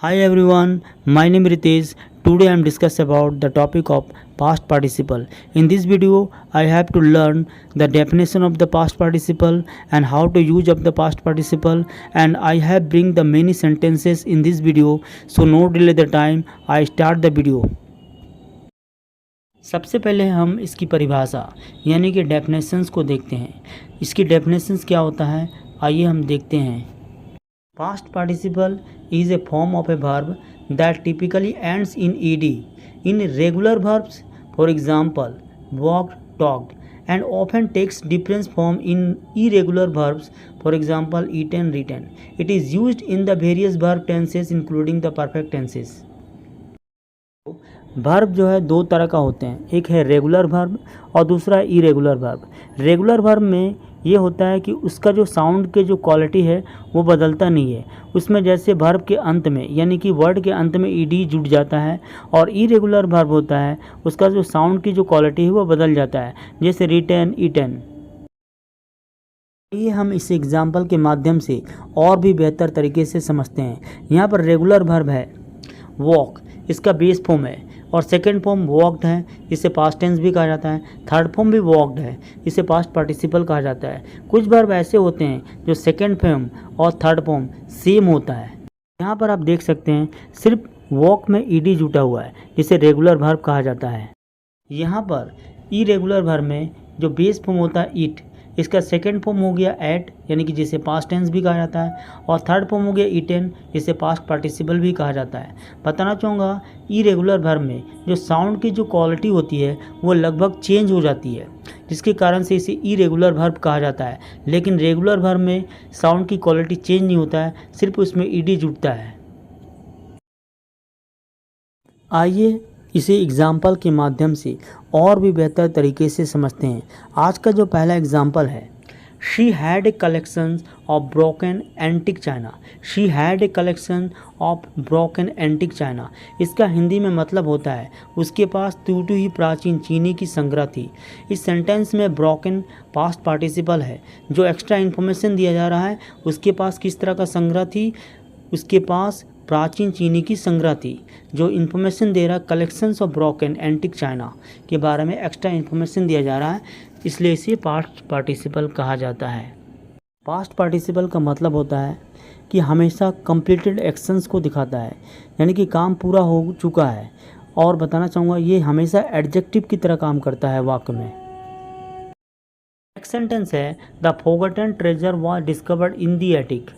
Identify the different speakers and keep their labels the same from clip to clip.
Speaker 1: Hi everyone, my name is Ritesh. Today I am discussing about the topic of past participle. In this video, I have to learn the definition of the past participle and how to use of the past participle, and I have bring the many sentences in this video. So no delay the time, I start the video. सबसे पहले हम इसकी परिभाषा यानी कि definitions को देखते हैं। इसकी डेफिनेशंस क्या होता है, आइए हम देखते हैं। Past participle is a form of a verb that typically ends in ed. In regular verbs, for example, walked, talked, and often takes different form in irregular verbs, for example, eaten, written. It is used in the various verb tenses including the perfect tenses. Verb जो है दो तरह का होते हैं, एक है regular verb और दूसरा है इरेगुलर वर्ब। रेगुलर वर्ब में ये होता है कि उसका जो साउंड के जो क्वालिटी है वो बदलता नहीं है। उसमें जैसे वर्ब के अंत में यानी कि वर्ड के अंत में ईडी जुड़ जाता है, और इरेगुलर वर्ब होता है उसका जो साउंड की जो क्वालिटी है वो बदल जाता है, जैसे रिटन, ईटन। ये हम इस एग्जाम्पल के माध्यम से और भी बेहतर तरीके से समझते हैं। यहाँ पर रेगुलर वर्ब है वॉक, इसका बेस फॉर्म है, और सेकंड फॉर्म वॉक्ड है, इसे पास्ट टेंस भी कहा जाता है। थर्ड फॉर्म भी वॉक्ड है, इसे पास्ट पार्टिसिपल कहा जाता है। कुछ वर्ब ऐसे होते हैं जो सेकंड फॉर्म और थर्ड फॉर्म सेम होता है। यहाँ पर आप देख सकते हैं सिर्फ वॉक में ईडी जुटा हुआ है, जिसे रेगुलर वर्ब कहा जाता है। यहाँ पर इरेगुलर वर्ब में जो बेस फॉर्म होता है ईट, इसका सेकंड फॉर्म हो गया एट यानी कि जिसे पास्ट टेंस भी कहा जाता है, और थर्ड फॉर्म हो गया ईटेन जिसे पास्ट पार्टिसिपल भी कहा जाता है। बताना चाहूँगा इरेगुलर वर्ब में जो साउंड की जो क्वालिटी होती है वो लगभग चेंज हो जाती है, जिसके कारण से इसे इरेगुलर वर्ब कहा जाता है। लेकिन रेगुलर वर्ब में साउंड की क्वालिटी चेंज नहीं होता है, सिर्फ उसमें ईडी जुड़ता है। आइए इसे एग्जाम्पल के माध्यम से और भी बेहतर तरीके से समझते हैं। आज का जो पहला एग्जाम्पल है, she had a collection of broken antique China. She had a collection of broken antique China, इसका हिंदी में मतलब होता है उसके पास टूटी हुई प्राचीन चीनी की संग्रह थी। इस सेंटेंस में ब्रोकन पास्ट पार्टिसिपल है। जो एक्स्ट्रा इन्फॉर्मेशन दिया जा रहा है उसके पास किस तरह का संग्रह थी, उसके पास प्राचीन चीनी की संग्रह थी। जो इन्फॉर्मेशन दे रहा है collections of broken antique China के बारे में एक्स्ट्रा इन्फॉर्मेशन दिया जा रहा है, इसलिए इसे पास्ट पार्टिसिपल कहा जाता है। पास्ट पार्टिसिपल का मतलब होता है कि हमेशा कंप्लीटेड एक्शंस को दिखाता है, यानी कि काम पूरा हो चुका है। और बताना चाहूँगा ये हमेशा एडजेक्टिव की तरह काम करता है वाक्य में। नेक्स्ट सेंटेंस है the forgotten treasure was discovered in the attic.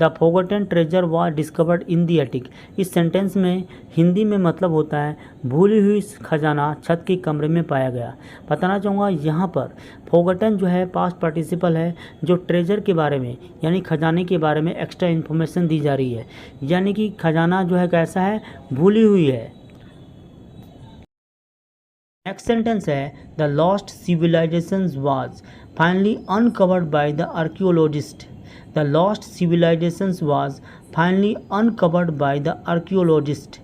Speaker 1: The forgotten treasure was discovered in the attic, इस सेंटेंस में हिंदी में मतलब होता है भूली हुई खजाना छत के कमरे में पाया गया। बताना चाहूँगा यहाँ पर फॉरगॉटन जो है पास्ट पार्टिसिपल है, जो ट्रेजर के बारे में यानी खजाने के बारे में एक्स्ट्रा इन्फॉर्मेशन दी जा रही है, यानी कि खजाना जो है कैसा है, भूली हुई है। नेक्स्ट सेंटेंस है the lost civilization was finally uncovered by the archaeologist. The lost civilizations was finally uncovered by the archaeologist.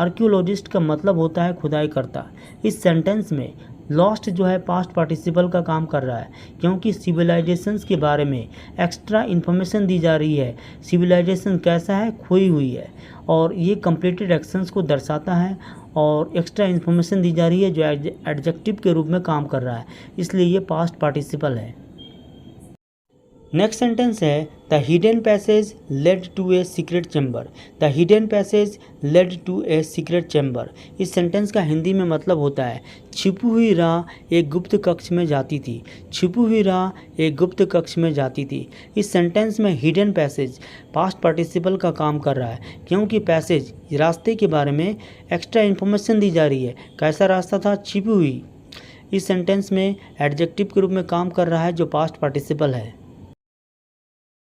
Speaker 1: Archaeologist का मतलब होता है खुदाई करता। इस सेंटेंस में लॉस्ट जो है पास्ट पार्टिसिपल का काम कर रहा है, क्योंकि सिविलाइजेशंस के बारे में एक्स्ट्रा इन्फॉर्मेशन दी जा रही है। सिविलाइजेशन कैसा है, खोई हुई है, और ये कंप्लीटेड एक्शंस को दर्शाता है, और एक्स्ट्रा इन्फॉर्मेशन दी जा रही है जो एडजेक्टिव के रूप में काम कर रहा है, इसलिए ये पास्ट पार्टिसिपल है। नेक्स्ट सेंटेंस है the hidden passage led to a secret chamber. The hidden passage led to a secret chamber, इस सेंटेंस का हिंदी में मतलब होता है छिपी हुई राह एक गुप्त कक्ष में जाती थी। छिपी हुई राह एक गुप्त कक्ष में जाती थी। इस सेंटेंस में हिडन पैसेज पास्ट पार्टिसिपल का काम कर रहा है, क्योंकि पैसेज रास्ते के बारे में एक्स्ट्रा इन्फॉर्मेशन दी जा रही है। कैसा रास्ता था, छिपी हुई। इस सेंटेंस में एडजेक्टिव के रूप में काम कर रहा है जो पास्ट पार्टिसिपल है।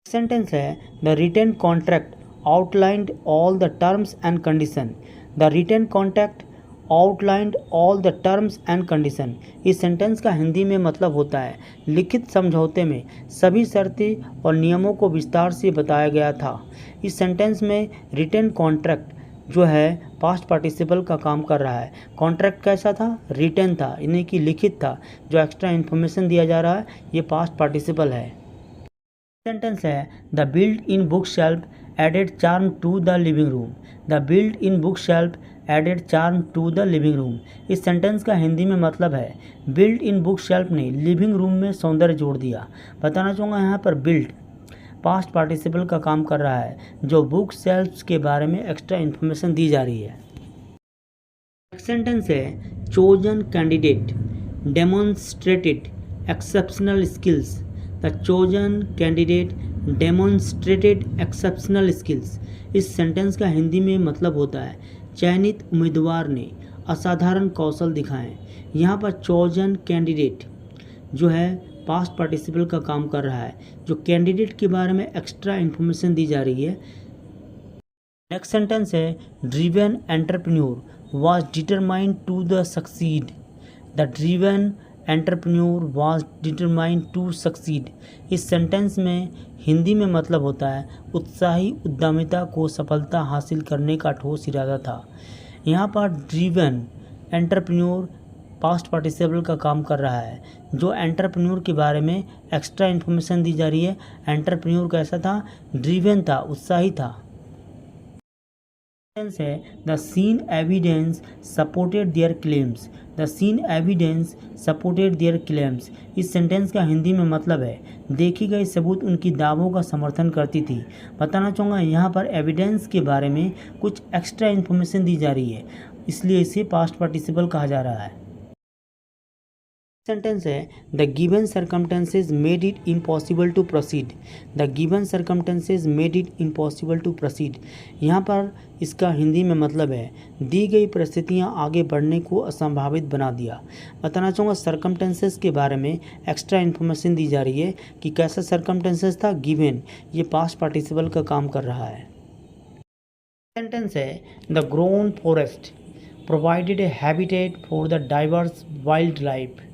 Speaker 1: सेंटेंस है the written contract outlined all the terms and condition. The written contract outlined all the terms and condition, इस सेंटेंस का हिंदी में मतलब होता है लिखित समझौते में सभी शर्तें और नियमों को विस्तार से बताया गया था। इस सेंटेंस में रिटन कॉन्ट्रैक्ट जो है पास्ट पार्टिसिपल का काम कर रहा है। कॉन्ट्रैक्ट कैसा था, रिटन था, यानी कि लिखित था। जो एक्स्ट्रा इन्फॉर्मेशन दिया जा रहा है ये पास्ट पार्टिसिपल है। सेंटेंस है the built in book shelf added charm to the living room. The built in book shelf added charm to the living room. इस सेंटेंस का हिंदी में मतलब है बिल्ट इन बुक शेल्फ ने लिविंग रूम में सौंदर्य जोड़ दिया। बताना चाहूँगा यहाँ पर बिल्ट पास्ट पार्टिसिपल का काम कर रहा है, जो बुक शेल्फ्स के बारे में एक्स्ट्रा इन्फॉर्मेशन दी जा रही है। नेक्स्ट सेंटेंस है chosen candidate demonstrated exceptional skills. The chosen candidate demonstrated exceptional skills. इस सेंटेंस का हिंदी में मतलब होता है चयनित उम्मीदवार ने असाधारण कौशल दिखाएं। यहाँ पर चोजन कैंडिडेट जो है पास्ट पार्टिसिपल का काम कर रहा है, जो कैंडिडेट के बारे में एक्स्ट्रा इन्फॉर्मेशन दी जा रही है। नेक्स्ट सेंटेंस है driven entrepreneur was determined to the succeed. The driven entrepreneur was determined to succeed. इस सेंटेंस में हिंदी में मतलब होता है उत्साही उद्यमिता को सफलता हासिल करने का ठोस इरादा था। यहाँ पर ड्रिवन एंटरप्रेन्योर पास्ट पार्टिसिपल का काम कर रहा है, जो एंटरप्रेन्योर के बारे में एक्स्ट्रा इन्फॉर्मेशन दी जा रही है। एंटरप्रेन्योर कैसा था? ड्रिवन था, उत्साही था। है the seen evidence supported their claims. The seen evidence supported their claims. इस सेंटेंस का हिंदी में मतलब है देखी गई सबूत उनकी दावों का समर्थन करती थी। बताना चाहूँगा यहाँ पर एविडेंस के बारे में कुछ एक्स्ट्रा इन्फॉर्मेशन दी जा रही है, इसलिए इसे पास्ट पार्टिसिपल कहा जा रहा है। सेंटेंस है the given circumstances made it impossible to proceed. The given circumstances made it impossible to proceed. यहाँ पर इसका हिंदी में मतलब है दी गई परिस्थितियाँ आगे बढ़ने को असंभावित बना दिया। बताना चाहूँगा सर्कमटेंसेज के बारे में एक्स्ट्रा इन्फॉर्मेशन दी जा रही है कि कैसा सर्कमटेंसेज था। गिवन ये पास्ट पार्टिसिपल का काम कर रहा है। सेंटेंस है the grown forest provided A habitat for the diverse wild life.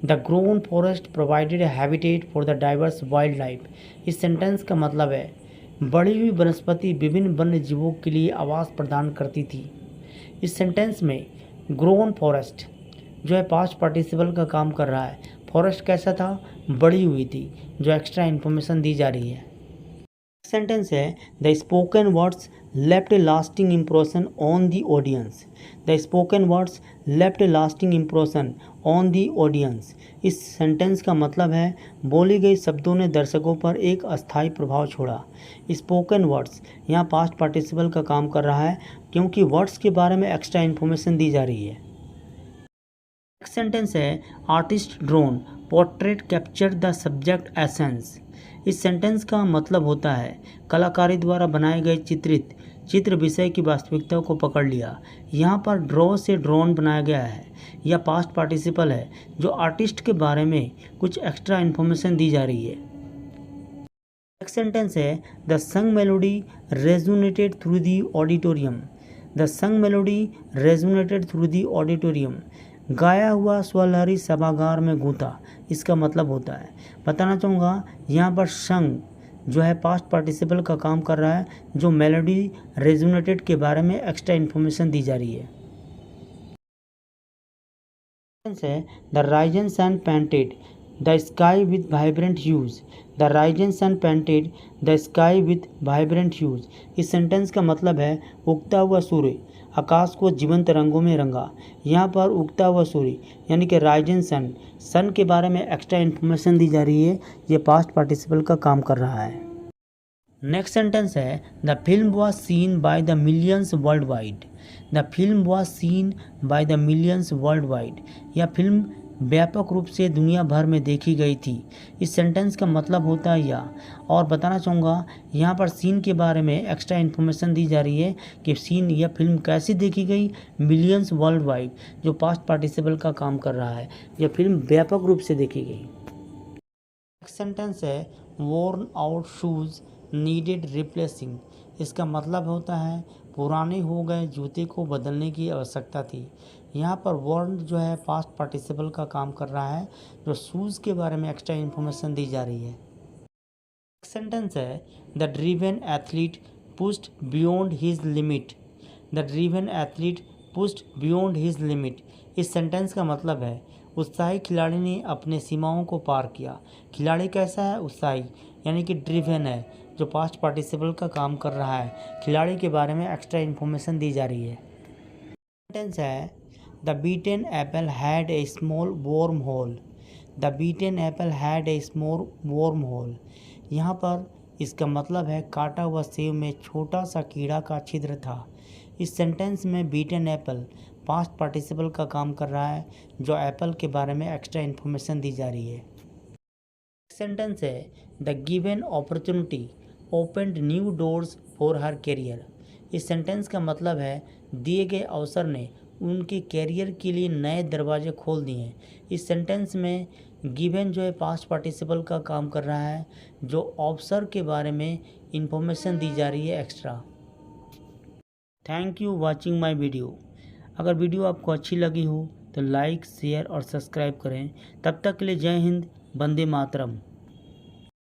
Speaker 1: The grown forest provided A habitat for the diverse wild life. इस सेंटेंस का मतलब है बढ़ी हुई वनस्पति विभिन्न वन्य जीवों के लिए आवास प्रदान करती थी। इस सेंटेंस में ग्रोन फॉरेस्ट जो है पास्ट पार्टिसिपल का काम कर रहा है। फॉरेस्ट कैसा था? बढ़ी हुई थी, जो एक्स्ट्रा इन्फॉर्मेशन दी जा रही है। सेंटेंस है the spoken words left A lasting impression on the audience. The spoken words left A lasting impression on the audience. इस सेंटेंस का मतलब है बोली गई शब्दों ने दर्शकों पर एक अस्थायी प्रभाव छोड़ा। स्पोकन वर्ड्स यहाँ पास्ट पार्टिसिपल का काम कर रहा है, क्योंकि वर्ड्स के बारे में एक्स्ट्रा इन्फॉर्मेशन दी जा रही है। नेक्स्ट सेंटेंस है artist drone portrait capture the subject essence. इस सेंटेंस का मतलब होता है कलाकारी द्वारा बनाए गए चित्रित चित्र विषय की वास्तविकता को पकड़ लिया। यहाँ पर ड्रॉ से ड्रोन बनाया गया है, यह पास्ट पार्टिसिपल है, जो आर्टिस्ट के बारे में कुछ एक्स्ट्रा इन्फॉर्मेशन दी जा रही है। नेक्स्ट सेंटेंस है the song melody resonated through the auditorium. The song melody resonated through the auditorium. गाया हुआ स्वलहरी सभागार में गूंथा। इसका मतलब होता है बताना चाहूँगा यहाँ पर संग जो है पास्ट पार्टिसिपल का काम कर रहा है, जो मेलोडी रेजोनेटेड के बारे में एक्स्ट्रा इन्फॉर्मेशन दी जा रही है। The risen sun painted the sky with vibrant hues. The risen sun painted the sky with vibrant hues. इस सेंटेंस का मतलब है उगता हुआ सूर्य आकाश को जीवंत रंगों में रंगा। यहाँ पर उगता हुआ सूर्य यानी कि राइजन सन के बारे में एक्स्ट्रा इन्फॉर्मेशन दी जा रही है, ये पास्ट पार्टिसिपल का काम कर रहा है। नेक्स्ट सेंटेंस है the film was seen by the millions world wide. The film was seen by the millions world wide. यह फिल्म व्यापक रूप से दुनिया भर में देखी गई थी। इस सेंटेंस का मतलब होता है यह, और बताना चाहूँगा यहाँ पर सीन के बारे में एक्स्ट्रा इन्फॉर्मेशन दी जा रही है कि सीन यह फिल्म कैसी देखी गई, मिलियंस वर्ल्ड वाइड, जो पास्ट पार्टिसिपल का काम कर रहा है। यह फिल्म व्यापक रूप से देखी गई। नेक्स्ट सेंटेंस है worn out shoes needed replacing. इसका मतलब होता है पुराने हो गए जूते को बदलने की आवश्यकता थी। यहाँ पर वर्न जो है पास्ट पार्टिसिपल का काम कर रहा है, जो शूज़ के बारे में एक्स्ट्रा इन्फॉर्मेशन दी जा रही है। सेंटेंस है the driven athlete pushed beyond his limit. The driven athlete pushed beyond his limit. इस सेंटेंस का मतलब है उत्साही खिलाड़ी ने अपने सीमाओं को पार किया। खिलाड़ी कैसा है? उत्साही, यानी कि ड्रिवन है, जो पास्ट पार्टिसिपल का काम कर रहा है, खिलाड़ी के बारे में एक्स्ट्रा इन्फॉर्मेशन दी जा रही है। सेंटेंस है the beaten apple had a small worm hole. The beaten apple had a small worm hole. यहाँ पर इसका मतलब है काटा हुआ सेब में छोटा सा कीड़ा का छिद्र था। इस सेंटेंस में बीटन एप्पल पास्ट पार्टिसिपल का काम कर रहा है, जो एप्पल के बारे में एक्स्ट्रा इन्फॉर्मेशन दी जा रही है। सेंटेंस है the given opportunity opened new doors for her career. इस सेंटेंस का मतलब है दिए गए अवसर ने उनके कैरियर के लिए नए दरवाजे खोल दिए हैं। इस सेंटेंस में गिवन जो है पास्ट पार्टिसिपल का काम कर रहा है, जो अवसर के बारे में इंफॉर्मेशन दी जा रही है extra. Thank you watching my video. अगर वीडियो आपको अच्छी लगी हो तो लाइक, शेयर और सब्सक्राइब करें। तब तक के लिए जय हिंद, वंदे मातरम।